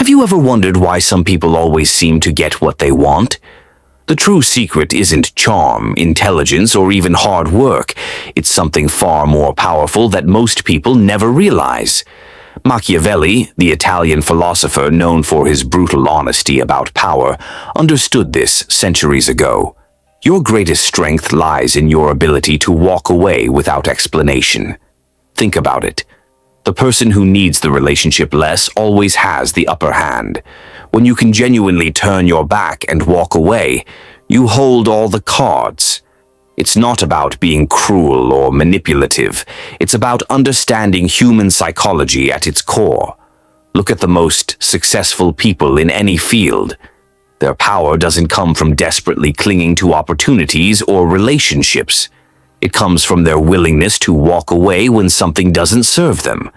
Have you ever wondered why some people always seem to get what they want? The true secret isn't charm, intelligence, or even hard work. It's something far more powerful that most people never realize. Machiavelli, the Italian philosopher known for his brutal honesty about power, understood this centuries ago. Your greatest strength lies in your ability to walk away without explanation. Think about it. The person who needs the relationship less always has the upper hand. When you can genuinely turn your back and walk away, you hold all the cards. It's not about being cruel or manipulative. It's about understanding human psychology at its core. Look at the most successful people in any field. Their power doesn't come from desperately clinging to opportunities or relationships. It comes from their willingness to walk away when something doesn't serve them.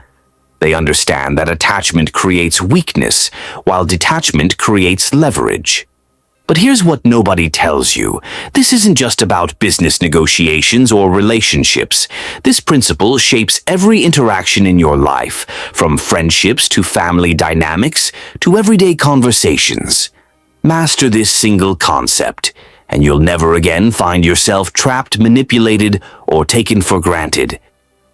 They understand that attachment creates weakness, while detachment creates leverage. But here's what nobody tells you. This isn't just about business negotiations or relationships. This principle shapes every interaction in your life, from friendships to family dynamics to everyday conversations. Master this single concept, and you'll never again find yourself trapped, manipulated, or taken for granted.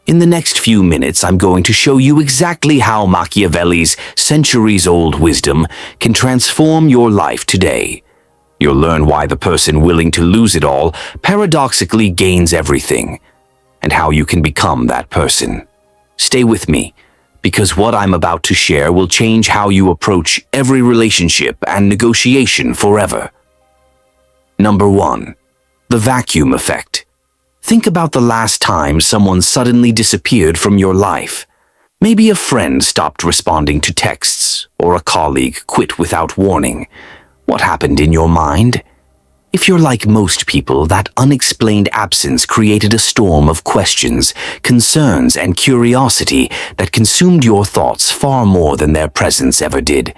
In the next few minutes, I'm going to show you exactly how Machiavelli's centuries-old wisdom can transform your life today. You'll learn why the person willing to lose it all paradoxically gains everything, and how you can become that person. Stay with me, because what I'm about to share will change how you approach every relationship and negotiation forever. Number 1. The vacuum effect. Think about the last time someone suddenly disappeared from your life. Maybe a friend stopped responding to texts, or a colleague quit without warning. What happened in your mind? If you're like most people, that unexplained absence created a storm of questions, concerns, and curiosity that consumed your thoughts far more than their presence ever did.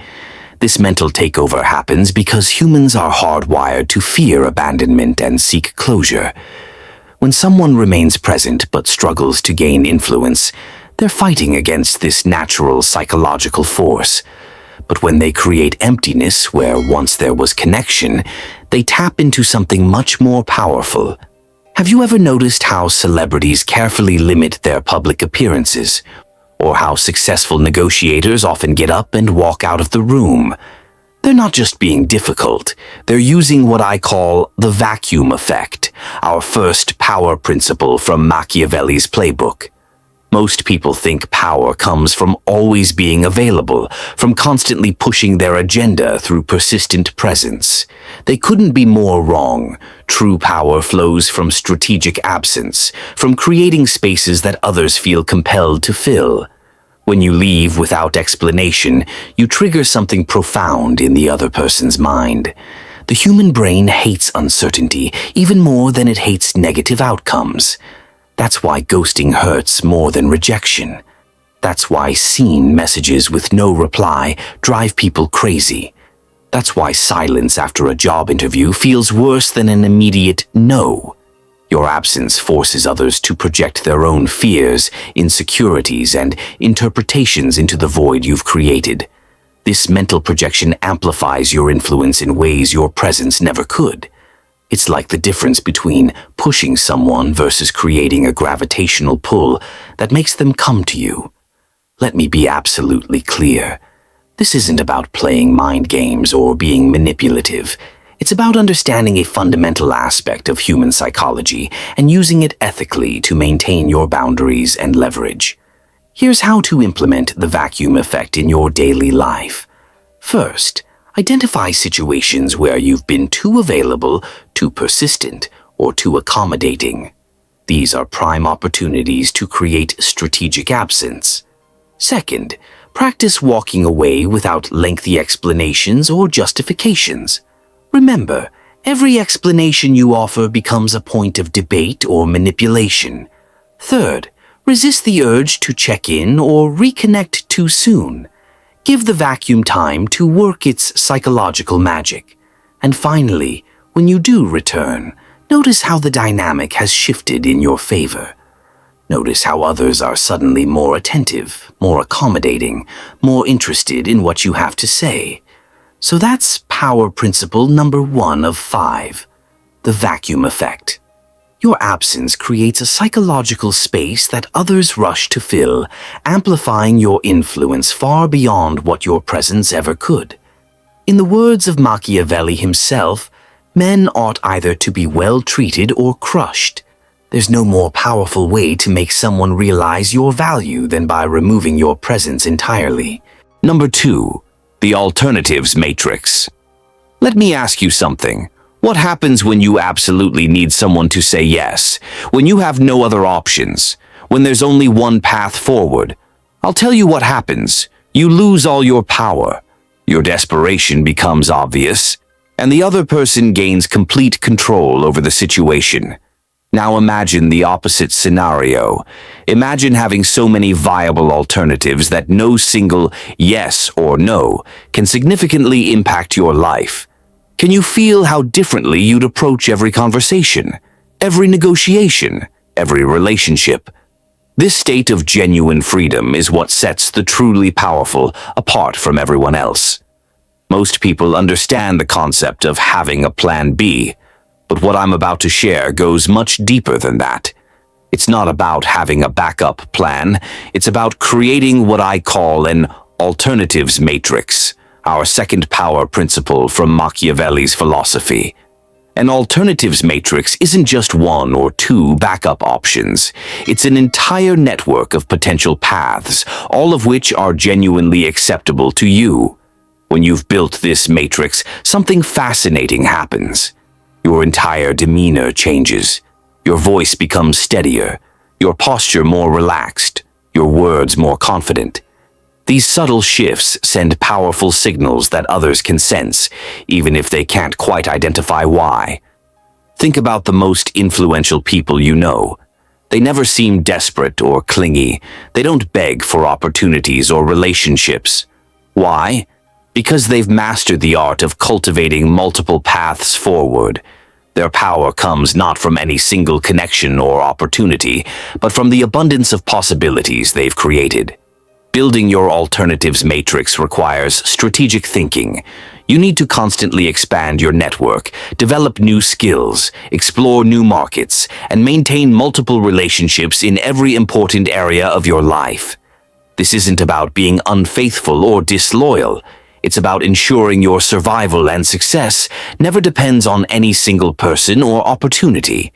This mental takeover happens because humans are hardwired to fear abandonment and seek closure. When someone remains present but struggles to gain influence, they're fighting against this natural psychological force. But when they create emptiness where once there was connection, they tap into something much more powerful. Have you ever noticed how celebrities carefully limit their public appearances? Or how successful negotiators often get up and walk out of the room? They're not just being difficult, they're using what I call the vacuum effect, our first power principle from Machiavelli's playbook. Most people think power comes from always being available, from constantly pushing their agenda through persistent presence. They couldn't be more wrong. True power flows from strategic absence, from creating spaces that others feel compelled to fill. When you leave without explanation, you trigger something profound in the other person's mind. The human brain hates uncertainty even more than it hates negative outcomes. That's why ghosting hurts more than rejection. That's why seen messages with no reply drive people crazy. That's why silence after a job interview feels worse than an immediate no. Your absence forces others to project their own fears, insecurities, and interpretations into the void you've created. This mental projection amplifies your influence in ways your presence never could. It's like the difference between pushing someone versus creating a gravitational pull that makes them come to you. Let me be absolutely clear. This isn't about playing mind games or being manipulative. It's about understanding a fundamental aspect of human psychology and using it ethically to maintain your boundaries and leverage. Here's how to implement the vacuum effect in your daily life. First, identify situations where you've been too available, too persistent, or too accommodating. These are prime opportunities to create strategic absence. Second, practice walking away without lengthy explanations or justifications. Remember, every explanation you offer becomes a point of debate or manipulation. Third, resist the urge to check in or reconnect too soon. Give the vacuum time to work its psychological magic. And finally, when you do return, notice how the dynamic has shifted in your favor. Notice how others are suddenly more attentive, more accommodating, more interested in what you have to say. So that's power principle number 1 of 5, the vacuum effect. Your absence creates a psychological space that others rush to fill, amplifying your influence far beyond what your presence ever could. In the words of Machiavelli himself, men ought either to be well treated or crushed. There's no more powerful way to make someone realize your value than by removing your presence entirely. Number 2, the alternatives matrix. Let me ask you something. What happens when you absolutely need someone to say yes, when you have no other options, when there's only one path forward? I'll tell you what happens. You lose all your power. Your desperation becomes obvious, and the other person gains complete control over the situation. Now imagine the opposite scenario. Imagine having so many viable alternatives that no single yes or no can significantly impact your life. Can you feel how differently you'd approach every conversation, every negotiation, every relationship? This state of genuine freedom is what sets the truly powerful apart from everyone else. Most people understand the concept of having a plan B, but what I'm about to share goes much deeper than that. It's not about having a backup plan, it's about creating what I call an alternatives matrix, our second power principle from Machiavelli's philosophy. An alternatives matrix isn't just 1 or 2 backup options. It's an entire network of potential paths, all of which are genuinely acceptable to you. When you've built this matrix, something fascinating happens. Your entire demeanor changes. Your voice becomes steadier, your posture more relaxed, your words more confident. These subtle shifts send powerful signals that others can sense, even if they can't quite identify why. Think about the most influential people you know. They never seem desperate or clingy. They don't beg for opportunities or relationships. Why? Because they've mastered the art of cultivating multiple paths forward. Their power comes not from any single connection or opportunity, but from the abundance of possibilities they've created. Building your alternatives matrix requires strategic thinking. You need to constantly expand your network, develop new skills, explore new markets, and maintain multiple relationships in every important area of your life. This isn't about being unfaithful or disloyal. It's about ensuring your survival and success never depends on any single person or opportunity.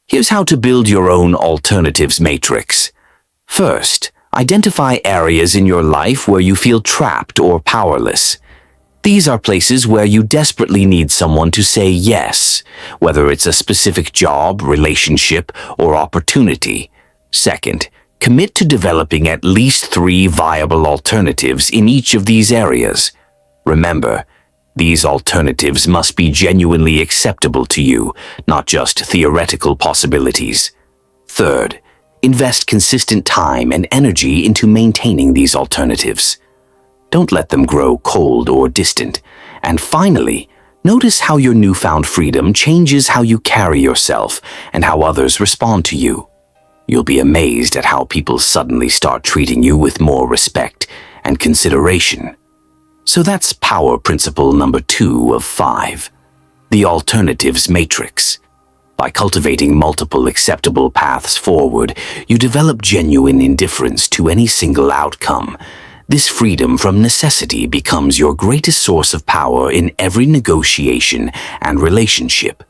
Here's how to build your own alternatives matrix. First, identify areas in your life where you feel trapped or powerless. These are places where you desperately need someone to say yes, whether it's a specific job, relationship, or opportunity. Second, commit to developing at least 3 viable alternatives in each of these areas. Remember, these alternatives must be genuinely acceptable to you, not just theoretical possibilities. Third, invest consistent time and energy into maintaining these alternatives. Don't let them grow cold or distant. And finally, notice how your newfound freedom changes how you carry yourself and how others respond to you. You'll be amazed at how people suddenly start treating you with more respect and consideration. So that's power principle number 2 of 5, the alternatives matrix. By cultivating multiple acceptable paths forward, you develop genuine indifference to any single outcome. This freedom from necessity becomes your greatest source of power in every negotiation and relationship.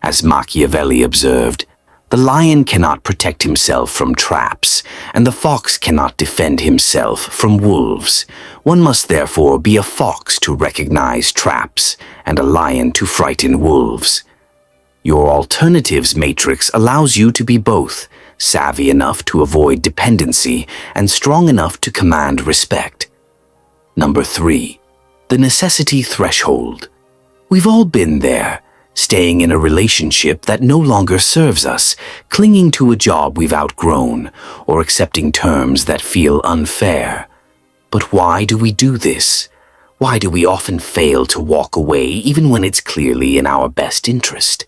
As Machiavelli observed, the lion cannot protect himself from traps, and the fox cannot defend himself from wolves. One must therefore be a fox to recognize traps, and a lion to frighten wolves. Your alternatives matrix allows you to be both, savvy enough to avoid dependency and strong enough to command respect. Number 3, the necessity threshold. We've all been there. Staying in a relationship that no longer serves us, clinging to a job we've outgrown, or accepting terms that feel unfair. But why do we do this? Why do we often fail to walk away even when it's clearly in our best interest?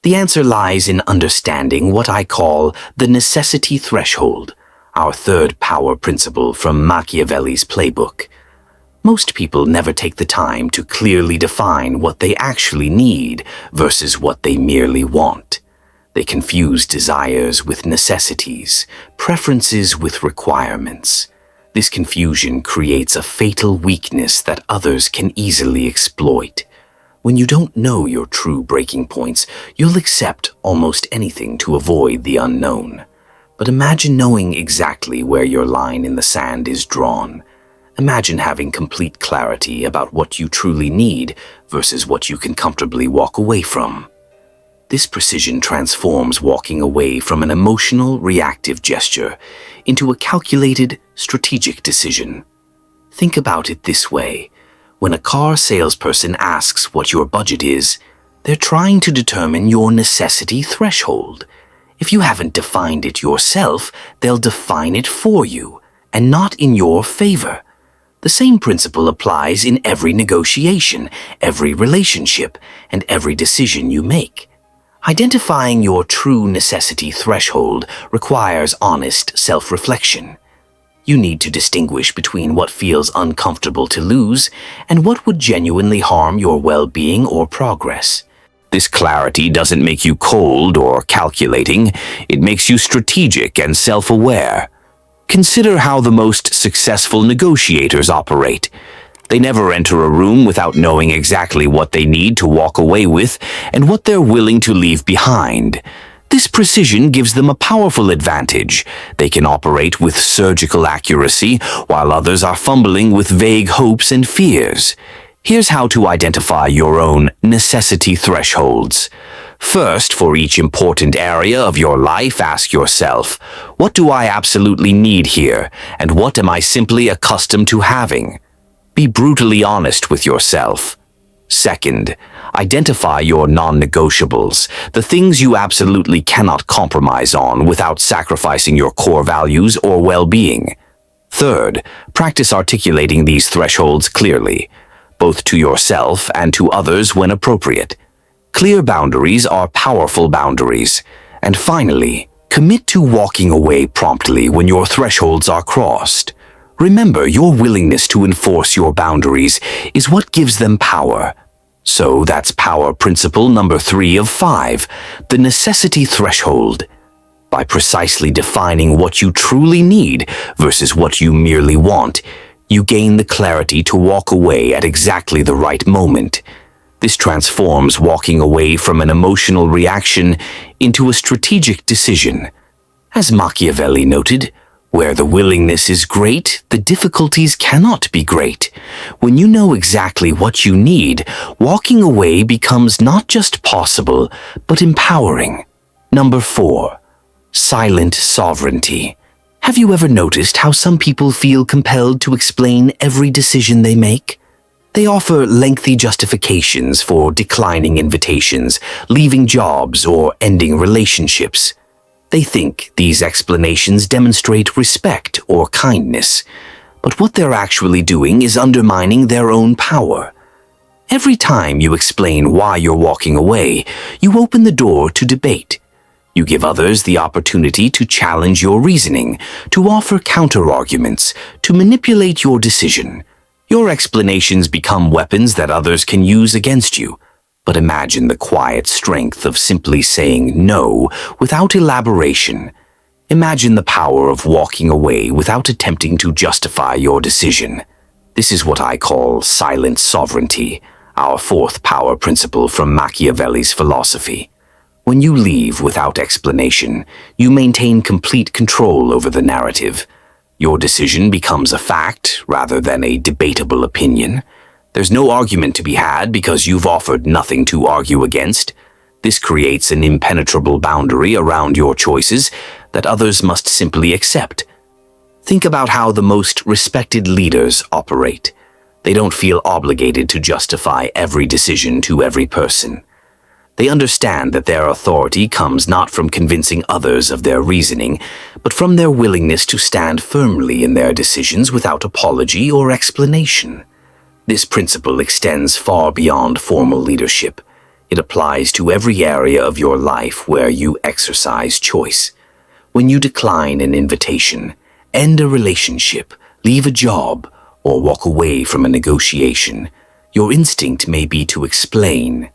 The answer lies in understanding what I call the necessity threshold, our third power principle from Machiavelli's playbook. Most people never take the time to clearly define what they actually need versus what they merely want. They confuse desires with necessities, preferences with requirements. This confusion creates a fatal weakness that others can easily exploit. When you don't know your true breaking points, you'll accept almost anything to avoid the unknown. But imagine knowing exactly where your line in the sand is drawn. Imagine having complete clarity about what you truly need versus what you can comfortably walk away from. This precision transforms walking away from an emotional, reactive gesture into a calculated, strategic decision. Think about it this way. When a car salesperson asks what your budget is, they're trying to determine your necessity threshold. If you haven't defined it yourself, they'll define it for you, and not in your favor. The same principle applies in every negotiation, every relationship, and every decision you make. Identifying your true necessity threshold requires honest self-reflection. You need to distinguish between what feels uncomfortable to lose and what would genuinely harm your well-being or progress. This clarity doesn't make you cold or calculating, it makes you strategic and self-aware. Consider how the most successful negotiators operate. They never enter a room without knowing exactly what they need to walk away with and what they're willing to leave behind. This precision gives them a powerful advantage. They can operate with surgical accuracy while others are fumbling with vague hopes and fears. Here's how to identify your own necessity thresholds. First, for each important area of your life, ask yourself, what do I absolutely need here, and what am I simply accustomed to having? Be brutally honest with yourself. Second, identify your non-negotiables, the things you absolutely cannot compromise on without sacrificing your core values or well-being. Third, practice articulating these thresholds clearly, both to yourself and to others when appropriate. Clear boundaries are powerful boundaries. And finally, commit to walking away promptly when your thresholds are crossed. Remember, your willingness to enforce your boundaries is what gives them power. So that's power principle number 3 of 5, the necessity threshold. By precisely defining what you truly need versus what you merely want, you gain the clarity to walk away at exactly the right moment. This transforms walking away from an emotional reaction into a strategic decision. As Machiavelli noted, where the willingness is great, the difficulties cannot be great. When you know exactly what you need, walking away becomes not just possible, but empowering. Number 4, silent sovereignty. Have you ever noticed how some people feel compelled to explain every decision they make? They offer lengthy justifications for declining invitations, leaving jobs, or ending relationships. They think these explanations demonstrate respect or kindness, but what they're actually doing is undermining their own power. Every time you explain why you're walking away, you open the door to debate. You give others the opportunity to challenge your reasoning, to offer counter-arguments, to manipulate your decision. Your explanations become weapons that others can use against you. But imagine the quiet strength of simply saying no without elaboration. Imagine the power of walking away without attempting to justify your decision. This is what I call silent sovereignty, our 4th power principle from Machiavelli's philosophy. When you leave without explanation, you maintain complete control over the narrative. Your decision becomes a fact rather than a debatable opinion. There's no argument to be had because you've offered nothing to argue against. This creates an impenetrable boundary around your choices that others must simply accept. Think about how the most respected leaders operate. They don't feel obligated to justify every decision to every person. They understand that their authority comes not from convincing others of their reasoning, but from their willingness to stand firmly in their decisions without apology or explanation. This principle extends far beyond formal leadership. It applies to every area of your life where you exercise choice. When you decline an invitation, end a relationship, leave a job, or walk away from a negotiation, your instinct may be to explain.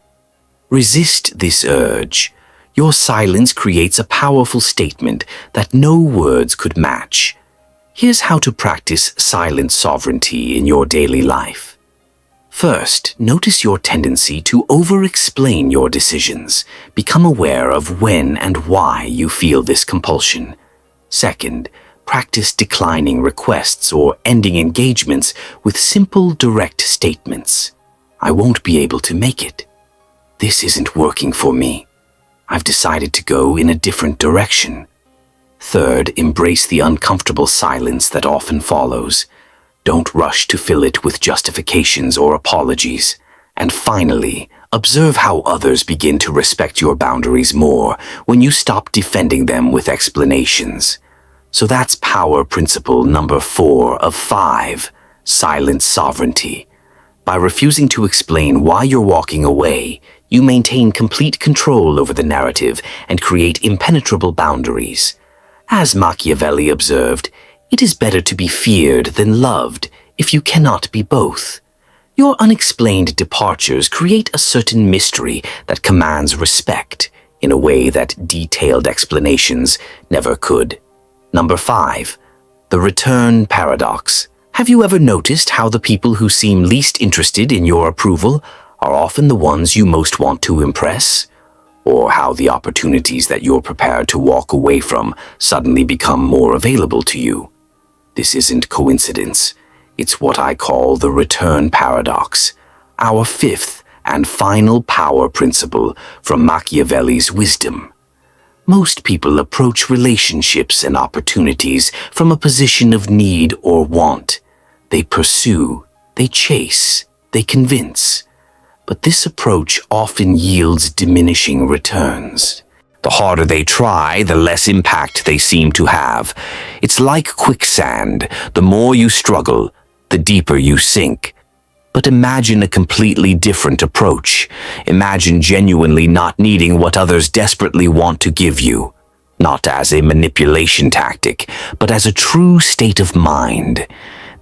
Resist this urge. Your silence creates a powerful statement that no words could match. Here's how to practice silent sovereignty in your daily life. First, notice your tendency to over-explain your decisions. Become aware of when and why you feel this compulsion. Second, practice declining requests or ending engagements with simple, direct statements. I won't be able to make it. This isn't working for me. I've decided to go in a different direction. Third, embrace the uncomfortable silence that often follows. Don't rush to fill it with justifications or apologies. And finally, observe how others begin to respect your boundaries more when you stop defending them with explanations. So that's power principle number 4 of 5, silent sovereignty. By refusing to explain why you're walking away, you maintain complete control over the narrative and create impenetrable boundaries. As Machiavelli observed, it is better to be feared than loved if you cannot be both. Your unexplained departures create a certain mystery that commands respect in a way that detailed explanations never could. Number 5, the return paradox. Have you ever noticed how the people who seem least interested in your approval are often the ones you most want to impress? Or how the opportunities that you're prepared to walk away from suddenly become more available to you? This isn't coincidence. It's what I call the return paradox, our 5th and final power principle from Machiavelli's wisdom. Most people approach relationships and opportunities from a position of need or want. They pursue, they chase, they convince. But this approach often yields diminishing returns. The harder they try, the less impact they seem to have. It's like quicksand. The more you struggle, the deeper you sink. But imagine a completely different approach. Imagine genuinely not needing what others desperately want to give you. Not as a manipulation tactic, but as a true state of mind.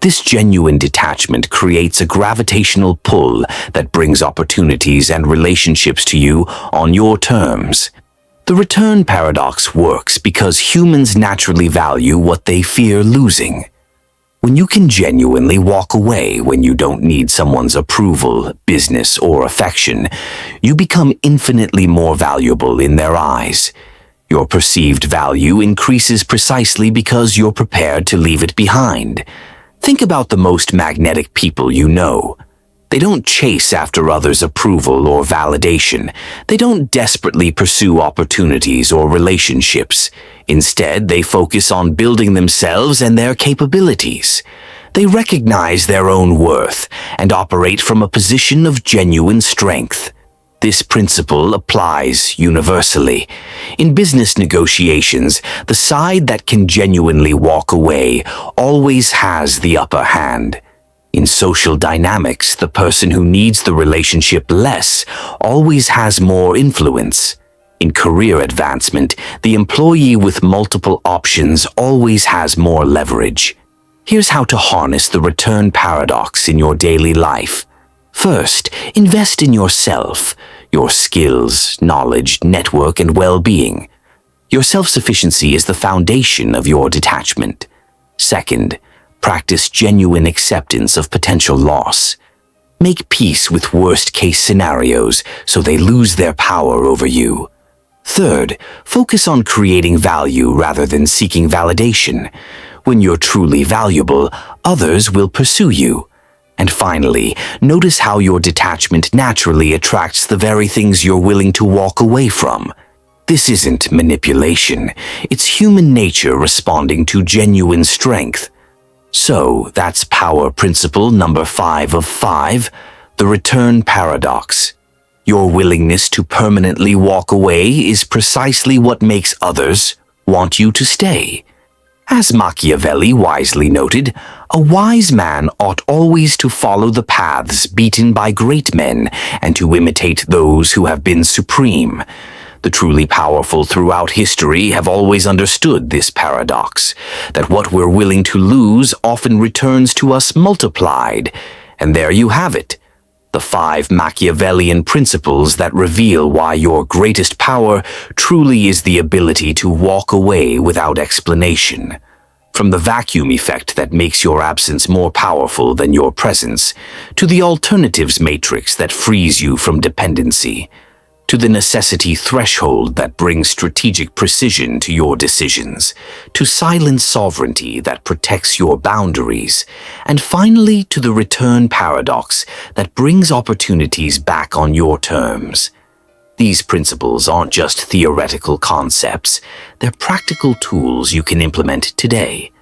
This genuine detachment creates a gravitational pull that brings opportunities and relationships to you on your terms. The return paradox works because humans naturally value what they fear losing. When you can genuinely walk away when you don't need someone's approval, business, or affection, you become infinitely more valuable in their eyes. Your perceived value increases precisely because you're prepared to leave it behind. Think about the most magnetic people you know. They don't chase after others' approval or validation. They don't desperately pursue opportunities or relationships. Instead, they focus on building themselves and their capabilities. They recognize their own worth and operate from a position of genuine strength. This principle applies universally. In business negotiations, the side that can genuinely walk away always has the upper hand. In social dynamics, the person who needs the relationship less always has more influence. In career advancement, the employee with multiple options always has more leverage. Here's how to harness the return paradox in your daily life. First, invest in yourself, your skills, knowledge, network, and well-being. Your self-sufficiency is the foundation of your detachment. Second, practice genuine acceptance of potential loss. Make peace with worst-case scenarios so they lose their power over you. Third, focus on creating value rather than seeking validation. When you're truly valuable, others will pursue you. And finally, notice how your detachment naturally attracts the very things you're willing to walk away from. This isn't manipulation. It's human nature responding to genuine strength. So, that's power principle number 5 of 5, the return paradox. Your willingness to permanently walk away is precisely what makes others want you to stay. As Machiavelli wisely noted, a wise man ought always to follow the paths beaten by great men and to imitate those who have been supreme. The truly powerful throughout history have always understood this paradox, that what we're willing to lose often returns to us multiplied. And there you have it, the 5 Machiavellian principles that reveal why your greatest power truly is the ability to walk away without explanation. From the vacuum effect that makes your absence more powerful than your presence, to the alternatives matrix that frees you from dependency, to the necessity threshold that brings strategic precision to your decisions, to silent sovereignty that protects your boundaries, and finally to the return paradox that brings opportunities back on your terms. These principles aren't just theoretical concepts, they're practical tools you can implement today.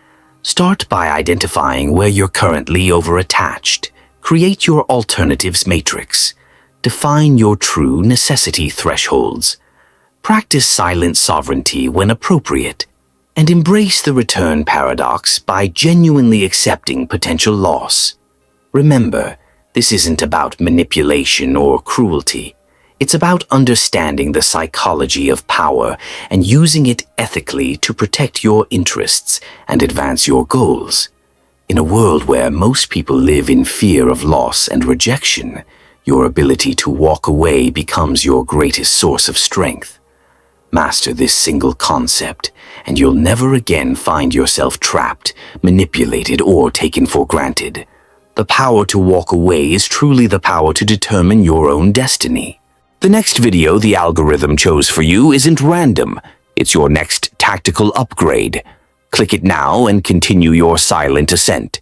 Start by identifying where you're currently overattached. Create your alternatives matrix. Define your true necessity thresholds. Practice silent sovereignty when appropriate. And embrace the return paradox by genuinely accepting potential loss. Remember, this isn't about manipulation or cruelty. It's about understanding the psychology of power and using it ethically to protect your interests and advance your goals. In a world where most people live in fear of loss and rejection, your ability to walk away becomes your greatest source of strength. Master this single concept, and you'll never again find yourself trapped, manipulated, or taken for granted. The power to walk away is truly the power to determine your own destiny. The next video the algorithm chose for you isn't random. It's your next tactical upgrade. Click it now and continue your silent ascent.